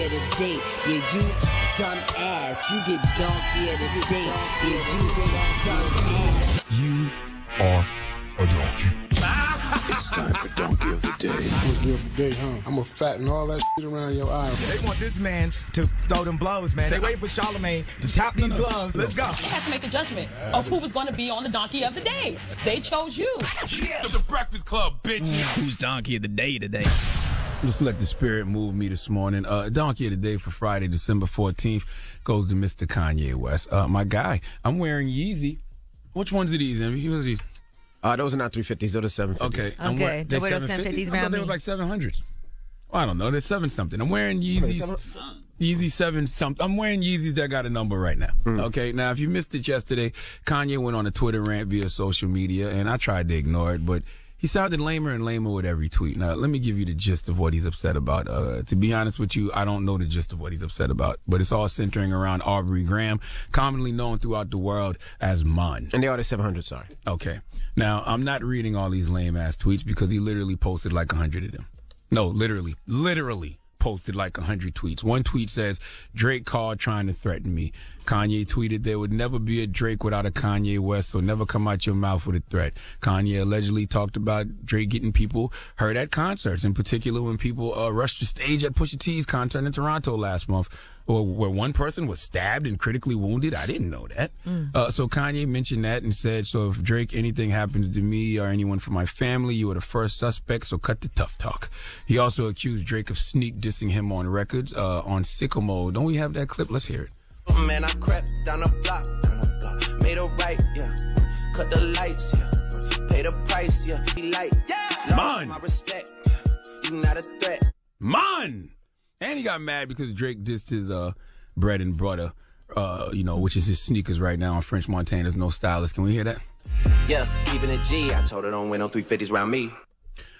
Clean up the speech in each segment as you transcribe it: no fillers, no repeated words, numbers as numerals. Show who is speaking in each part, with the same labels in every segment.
Speaker 1: donkey of the day. Yeah, you dumb ass. You get donkey of the day. Yeah, you dumb ass.
Speaker 2: You are a donkey. It's time for Donkey of the Day.
Speaker 3: Donkey of the Day, huh? I'm gonna fatten all that shit around your eye.
Speaker 4: They want this man to throw them blows, man. They waiting for Charlamagne to tap these gloves. Let's go.
Speaker 5: They had to make a judgment of who was going to be on the Donkey of the Day. They chose you.
Speaker 2: Yes. The Breakfast Club, bitch.
Speaker 6: Who's Donkey of the Day today?
Speaker 7: Just let the spirit move me this morning. Donkey of the Day for Friday, December 14th goes to Mr. Kanye West. My guy, I'm wearing Yeezy. Which ones are these, Envy? What are these?
Speaker 8: Those are not 350s. Those are 750s.
Speaker 7: Okay.
Speaker 9: Okay. The widow 750s
Speaker 7: around me. They were like 700s. Well, I don't know. They're 7 something. I'm wearing Yeezys. Yeezy 7 something. I'm wearing Yeezys that got a number right now. Okay. Now, if you missed it yesterday, Kanye went on a Twitter rant via social media, and I tried to ignore it, but he sounded lamer and lamer with every tweet. Now, let me give you the gist of what he's upset about. To be honest with you, I don't know the gist of what he's upset about, but it's all centering around Aubrey Graham, commonly known throughout the world as Mon.
Speaker 8: And they are the 700, sorry.
Speaker 7: Okay. Now, I'm not reading all these lame-ass tweets because he literally posted like 100 of them. No, literally posted like 100 tweets. One tweet says, Drake called trying to threaten me. Kanye tweeted, there would never be a Drake without a Kanye West, so never come out your mouth with a threat. Kanye allegedly talked about Drake getting people hurt at concerts, in particular when people rushed the stage at Pusha T's concert in Toronto last month, where one person was stabbed and critically wounded. I didn't know that. So Kanye mentioned that and said, so if Drake, anything happens to me or anyone from my family, you are the first suspect, so cut the tough talk. He also accused Drake of sneak dissing him on records, on Sicko Mode. Don't we have that clip? Let's hear it.
Speaker 10: Man, I crept down the block, made a right, yeah. Cut the lights, yeah. Pay the price, yeah. Be like, yeah. Lost my respect, you not a threat.
Speaker 7: Mon! And he got mad because Drake dissed his bread and butter, which is his sneakers right now on French Montana's No Stylist. Can we hear that?
Speaker 10: Yeah, keeping it G. I told her don't win no 350s around me.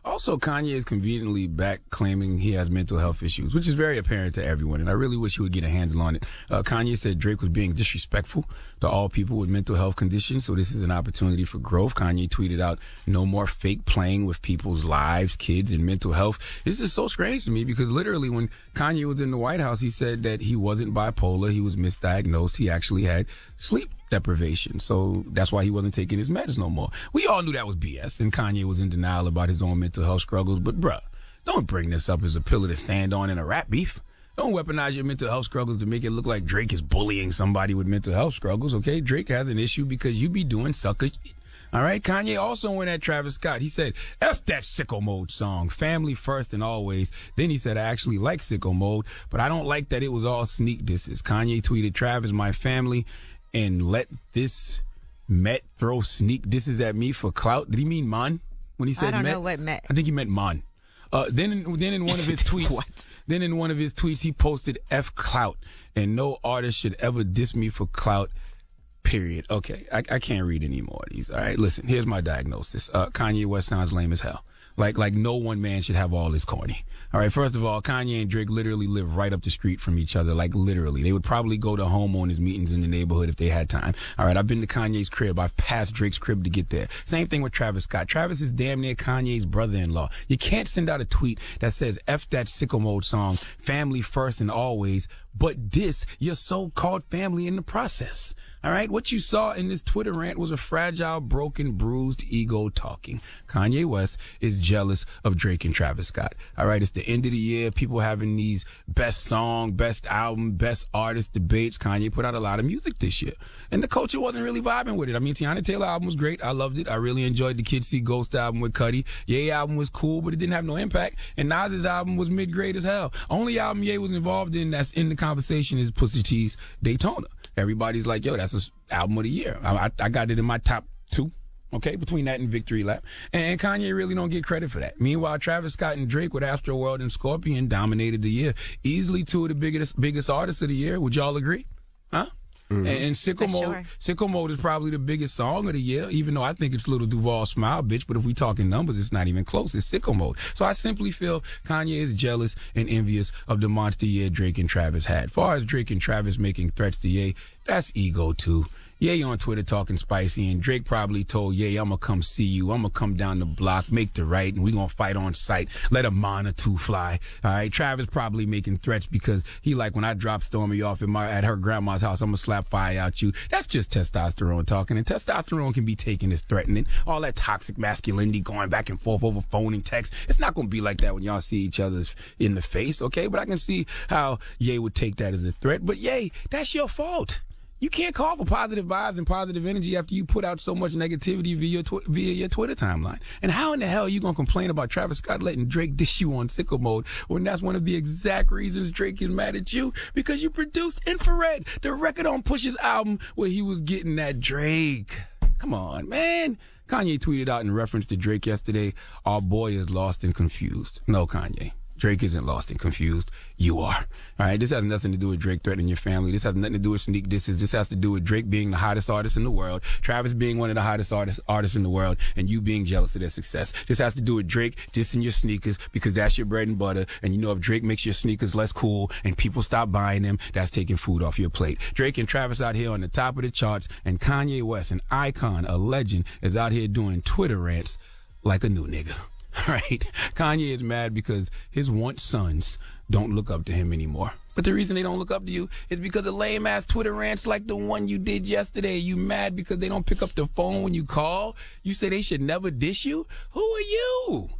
Speaker 7: Also, Kanye is conveniently back claiming he has mental health issues, which is very apparent to everyone, and I really wish he would get a handle on it. Kanye said Drake was being disrespectful to all people with mental health conditions, so this is an opportunity for growth. Kanye tweeted out, no more fake playing with people's lives, kids, and mental health. This is so strange to me because literally when Kanye was in the White House, he said that he wasn't bipolar, he was misdiagnosed, he actually had sleep deprivation. So that's why he wasn't taking his meds no more. We all knew that was BS, and Kanye was in denial about his own mental health struggles. But bruh, don't bring this up as a pillar to stand on in a rap beef. Don't weaponize your mental health struggles to make it look like Drake is bullying somebody with mental health struggles, okay? Drake has an issue because you be doing sucker shit. All right, Kanye also went at Travis Scott. He said, F that Sicko Mode song, family first and always. Then he said, I actually like Sicko Mode, but I don't like that it was all sneak disses. Kanye tweeted, Travis, my family, and let this Met throw sneak disses at me for clout. Did he mean Mon when he said Met?
Speaker 9: I don't know what Met.
Speaker 7: I think he meant Mon. Then in one of his tweets, then in one of his tweets, he posted F clout, and no artist should ever diss me for clout. Period. Okay, I can't read any more of these. All right, listen. Here's my diagnosis. Kanye West sounds lame as hell. Like no one man should have all this corny. All right, first of all, Kanye and Drake literally live right up the street from each other. Like literally, they would probably go to homeowners meetings in the neighborhood if they had time. All right, I've been to Kanye's crib. I've passed Drake's crib to get there. Same thing with Travis Scott. Travis is damn near Kanye's brother-in-law. You can't send out a tweet that says F that Sicko Mode song, family first and always, but diss your so-called family in the process. All right, what you saw in this Twitter rant was a fragile, broken, bruised ego talking. Kanye West is jealous of Drake and Travis Scott. All right, it's the end of the year. People having these best song, best album, best artist debates. Kanye put out a lot of music this year, and the culture wasn't really vibing with it. I mean, Tiana Taylor album was great. I loved it. I really enjoyed the Kids See Ghost album with Cudi. Ye album was cool, but it didn't have no impact. And Nas's album was mid-grade as hell. Only album Ye was involved in that's in the conversation is Pusha T's Daytona. Everybody's like, yo, that's the album of the year. I got it in my top 2. Okay, between that and Victory Lap. And Kanye really don't get credit for that. Meanwhile, Travis Scott and Drake with Astroworld and Scorpion dominated the year. Easily 2 of the biggest artists of the year. Would y'all agree? Huh? Mm-hmm. And Sicko Mode is probably the biggest song of the year, even though I think it's Little Duval Smile, bitch. But if we talking numbers, it's not even close. It's Sicko Mode. So I simply feel Kanye is jealous and envious of the monster year Drake and Travis had. As far as Drake and Travis making threats to Ye, That's ego, too. Ye on Twitter talking spicy, and Drake probably told Ye, I'm gonna come see you. I'm gonna come down the block, make the right, and we gonna fight on sight. Let a mon or two fly. All right. Travis probably making threats because he like, when I drop Stormy off at her grandma's house, I'm gonna slap fire out you. That's just testosterone talking, and testosterone can be taken as threatening. All that toxic masculinity going back and forth over phone and text. It's not gonna be like that when y'all see each other in the face, okay? But I can see how Ye would take that as a threat. But Ye, that's your fault. You can't call for positive vibes and positive energy after you put out so much negativity via your Twitter timeline. And how in the hell are you going to complain about Travis Scott letting Drake dish you on Sicko Mode when that's one of the exact reasons Drake is mad at you? Because you produced Infrared, the record on Push's album where he was getting that Drake. Come on, man. Kanye tweeted out in reference to Drake yesterday, our boy is lost and confused. No, Kanye. Drake isn't lost and confused. You are. All right. This has nothing to do with Drake threatening your family. This has nothing to do with sneak disses. This has to do with Drake being the hottest artist in the world, Travis being one of the hottest artists in the world, and you being jealous of their success. This has to do with Drake dissing your sneakers because that's your bread and butter. And you know, if Drake makes your sneakers less cool and people stop buying them, that's taking food off your plate. Drake and Travis out here on the top of the charts, and Kanye West, an icon, a legend, is out here doing Twitter rants like a new nigga. Right? Kanye is mad because his once sons don't look up to him anymore. But the reason they don't look up to you is because of lame-ass Twitter rants like the one you did yesterday. You mad because they don't pick up the phone when you call? You say they should never dish you? Who are you?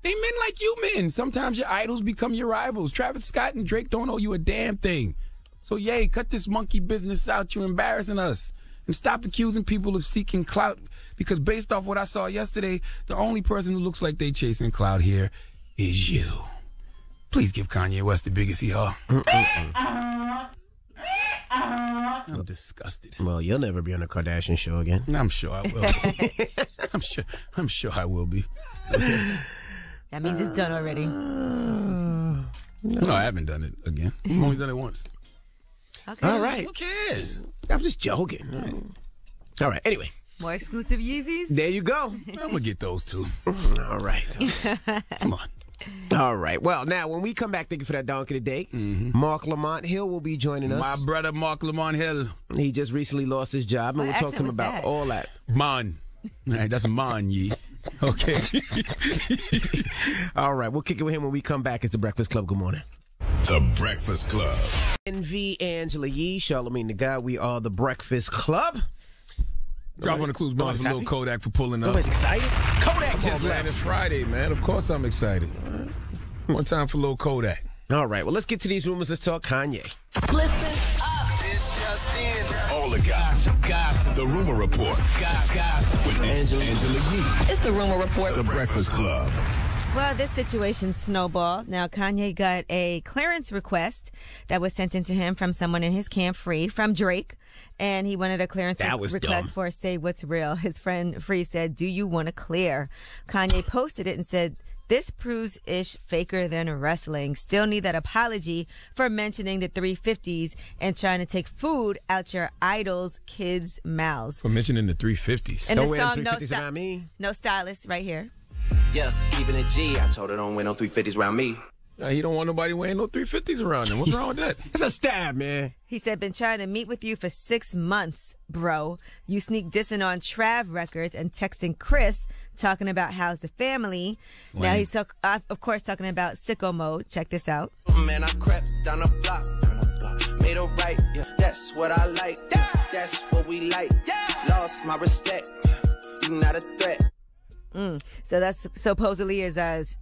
Speaker 7: They men like you men. Sometimes your idols become your rivals. Travis Scott and Drake don't owe you a damn thing. So, yay, cut this monkey business out. You're embarrassing us. And stop accusing people of seeking clout, because based off what I saw yesterday, the only person who looks like they chasing clout here is you. Please give Kanye West the biggest hee-haw. I'm disgusted.
Speaker 8: Well, you'll never be on the Kardashian show again.
Speaker 7: I'm sure I will. I'm sure I will be.
Speaker 9: That means it's done already.
Speaker 7: No, I haven't done it again. I've only done it once.
Speaker 9: Okay.
Speaker 8: All right.
Speaker 7: Who cares?
Speaker 8: I'm just joking. All right. Anyway.
Speaker 9: More exclusive Yeezys?
Speaker 8: There you go.
Speaker 7: I'm going to get those too.
Speaker 8: All right.
Speaker 7: Come on.
Speaker 8: All right. Well, now, when we come back, thank you for that donkey today. Mark Lamont Hill will be joining us.
Speaker 7: My brother, Mark Lamont Hill.
Speaker 8: He just recently lost his job, and we'll talk to him about all that.
Speaker 7: Man. All right, that's Man, ye. Okay.
Speaker 8: All right. We'll kick it with him when we come back. It's The Breakfast Club. Good morning.
Speaker 2: The Breakfast Club.
Speaker 8: NV, Angela Yee, Charlamagne the God. We are The Breakfast Club.
Speaker 7: Drop on the clues, boss. A little Kodak for pulling up.
Speaker 8: Nobody's excited? Kodak just left.
Speaker 7: It's Friday, man. Of course I'm excited. One time for little Kodak.
Speaker 8: All right. Well, let's get to these rumors. Let's talk Kanye.
Speaker 10: Listen up. It's just in.
Speaker 2: All the gossip. The Rumor Report. Gossip. With Angela Yee.
Speaker 5: It's the Rumor Report.
Speaker 2: The Breakfast Club.
Speaker 9: Well, this situation snowballed. Now, Kanye got a clearance request that was sent into him from someone in his camp, Free, from Drake. And he wanted a clearance request
Speaker 8: dumb.
Speaker 9: for Say What's Real. His friend Free said, do you want to clear? Kanye posted it and said, this proves Ish faker than wrestling. Still need that apology for mentioning the 350s and trying to take food out your idol's kids' mouths.
Speaker 7: For mentioning the 350s.
Speaker 9: And
Speaker 8: Don't
Speaker 9: the
Speaker 8: wear
Speaker 9: song,
Speaker 8: them 350s around me.
Speaker 9: No Stylist, right here.
Speaker 10: Yeah, keeping it G. I told her don't wear no 350s around me.
Speaker 7: He don't want nobody wearing no 350s around him. What's wrong with that?
Speaker 8: It's a stab, man.
Speaker 9: He said, been trying to meet with you for 6 months, bro. You sneak dissing on Trav Records and texting Chris, talking about how's the family.
Speaker 7: Lame.
Speaker 9: Now he's, of course, talking about Sicko Mode. Check this out.
Speaker 10: Man, I crept down the block, made a right. Yeah, that's what I like. Yeah, that's what we like. Yeah, lost my respect. You not a threat.
Speaker 9: So that's supposedly is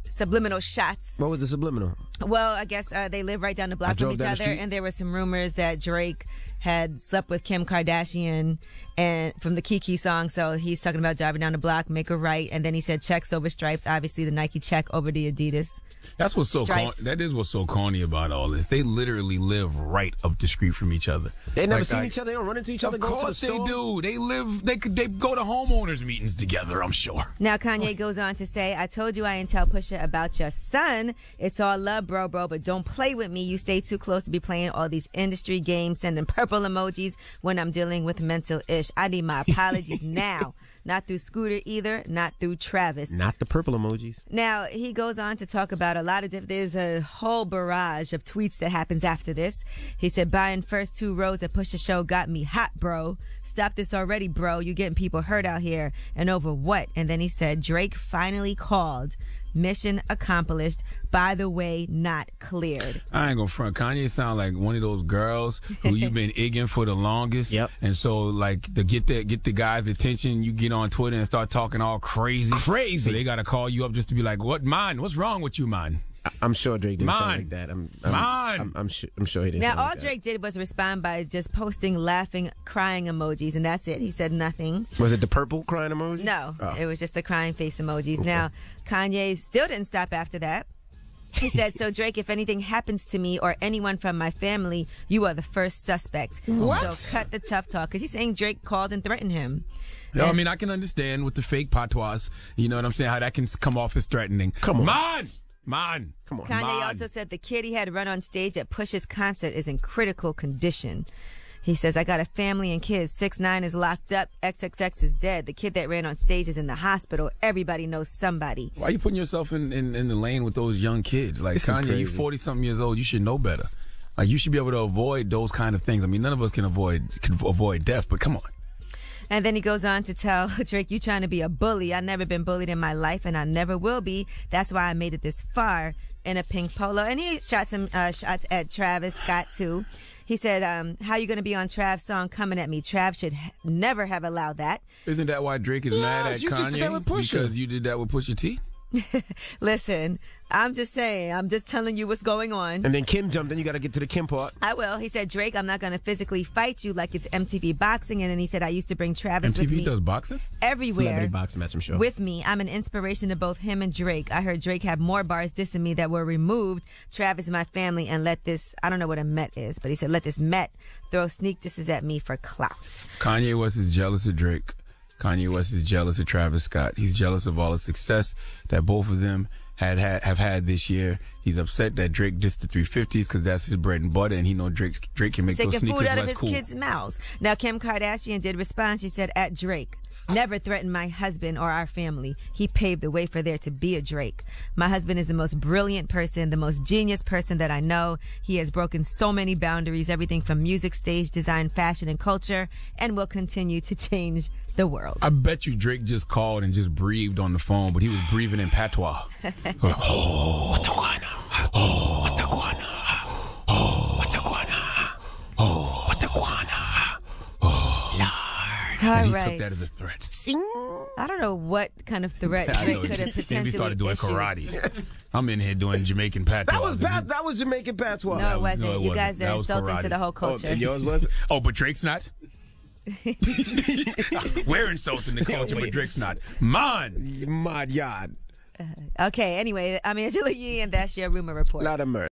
Speaker 9: subliminal shots.
Speaker 8: What was the subliminal?
Speaker 9: Well, I guess they live right down the block from each other, and there were some rumors that Drake had slept with Kim Kardashian and from the Kiki song. So he's talking about driving down the block, make a right, and then he said checks over stripes. Obviously, the Nike check over the Adidas.
Speaker 7: That's what's so that is what's so corny about all this. They literally live right up the street from each other.
Speaker 8: They never seen each other. They don't run into each other.
Speaker 7: Of course they do. They live. They go to homeowners meetings together. I'm sure.
Speaker 9: Now Kanye goes on to say, "I told you I didn't tell Pusha Asia about your son. It's all love, bro, but don't play with me. You stay too close to be playing all these industry games, sending purple emojis when I'm dealing with mental ish. I need my apologies now. Not through Scooter either, not through Travis.
Speaker 8: Not the purple emojis.
Speaker 9: Now, he goes on to talk about a lot of different, there's a whole barrage of tweets that happens after this. He said, buying first 2 rows at Pusha Show got me hot, bro. Stop this already, bro. You getting people hurt out here. And over what? And then he said, Drake finally called. Mission accomplished. By the way, not cleared.
Speaker 7: I ain't gonna front. Kanye sound like one of those girls who you've been egging for the longest.
Speaker 8: Yep.
Speaker 7: And so, like, to get the guy's attention, you get on Twitter and start talking all crazy.
Speaker 8: Crazy.
Speaker 7: So they gotta call you up just to be like, "What, man? What's wrong with you, man?"
Speaker 8: I'm sure Drake didn't sound like that. I'm sure he didn't.
Speaker 9: Now,
Speaker 8: sound
Speaker 9: all
Speaker 8: like
Speaker 9: Drake did was respond by just posting laughing, crying emojis, and that's it. He said nothing.
Speaker 8: that. Was it the purple crying emoji?
Speaker 9: No, It was just the crying face emojis. Okay. Now, Kanye still didn't stop after that. He said, so Drake, if anything happens to me or anyone from my family, you are the first suspect.
Speaker 8: What?
Speaker 9: So cut the tough talk. Because he's saying Drake called and threatened him.
Speaker 7: No, I mean, I can understand with the fake patois, you know what I'm saying, how that can come off as threatening.
Speaker 8: Come on.
Speaker 7: Man! Come on.
Speaker 9: Kanye also said the kid he had run on stage at Push's concert is in critical condition. He says, I got a family and kids. 6ix9ine is locked up. XXX is dead. The kid that ran on stage is in the hospital. Everybody knows somebody.
Speaker 7: Why are you putting yourself in the lane with those young kids? Like, Kanye, you're 40-something years old. You should know better. Like, you should be able to avoid those kind of things. I mean, none of us can avoid death, but come on.
Speaker 9: And then he goes on to tell Drake, you trying to be a bully. I've never been bullied in my life, and I never will be. That's why I made it this far in a pink polo. And he shot some shots at Travis Scott, too. He said, how you going to be on Trav's song Coming At Me? Trav should never have allowed that.
Speaker 7: Isn't that why Drake is mad at
Speaker 8: you just did that
Speaker 7: Kanye?
Speaker 8: with Pusha.
Speaker 7: Because you did that with Pusha T?
Speaker 9: Listen, I'm just saying. I'm just telling you what's going on.
Speaker 8: And then Kim jumped in. You got to get to the Kim part.
Speaker 9: I will. He said, Drake, I'm not going to physically fight you like it's MTV boxing. And then he said, I used to bring Travis with me.
Speaker 7: MTV does boxing?
Speaker 9: Everywhere.
Speaker 8: Celebrity boxing match, I'm sure.
Speaker 9: With me. I'm an inspiration to both him and Drake. I heard Drake have more bars dissing me that were removed. Travis is my family, and let this, I don't know what a Met is, but he said, let this Met throw sneak disses at me for clout.
Speaker 7: Kanye West is jealous of Drake. Kanye West is jealous of Travis Scott. He's jealous of all the success that both of them have had this year. He's upset that Drake dissed the 350s because that's his bread and butter, and he know Drake can make those sneakers less cool.
Speaker 9: Taking food out of his kids' mouths. Now, Kim Kardashian did respond. She said, at Drake, never threatened my husband or our family. He paved the way for there to be a Drake. My husband is the most brilliant person, the most genius person that I know. He has broken so many boundaries, everything from music, stage design, fashion, and culture, and will continue to change the world.
Speaker 7: I bet you Drake just called and just breathed on the phone, but he was breathing in patois. Oh, Wataguana. Oh, Wataguana. Oh, Wataguana. Oh, Wataguana. Oh, Lord. And he took that as a threat.
Speaker 9: I don't know what kind of threat Drake could have potentially
Speaker 7: Maybe started doing
Speaker 9: issued.
Speaker 7: karate. I'm in here doing Jamaican patois.
Speaker 8: That was Jamaican patois.
Speaker 9: No, it wasn't.
Speaker 7: No, it
Speaker 9: You
Speaker 7: wasn't.
Speaker 9: guys
Speaker 7: That
Speaker 9: are
Speaker 7: was
Speaker 9: insulting
Speaker 7: karate.
Speaker 9: to the whole culture.
Speaker 8: Oh, yours wasn't?
Speaker 7: Oh, but Drake's not? We're insulting the culture, but Drake's not. Man!
Speaker 8: My God.
Speaker 9: Okay, anyway, I'm Angela Yee, and that's your rumor report.
Speaker 8: Lot of murder.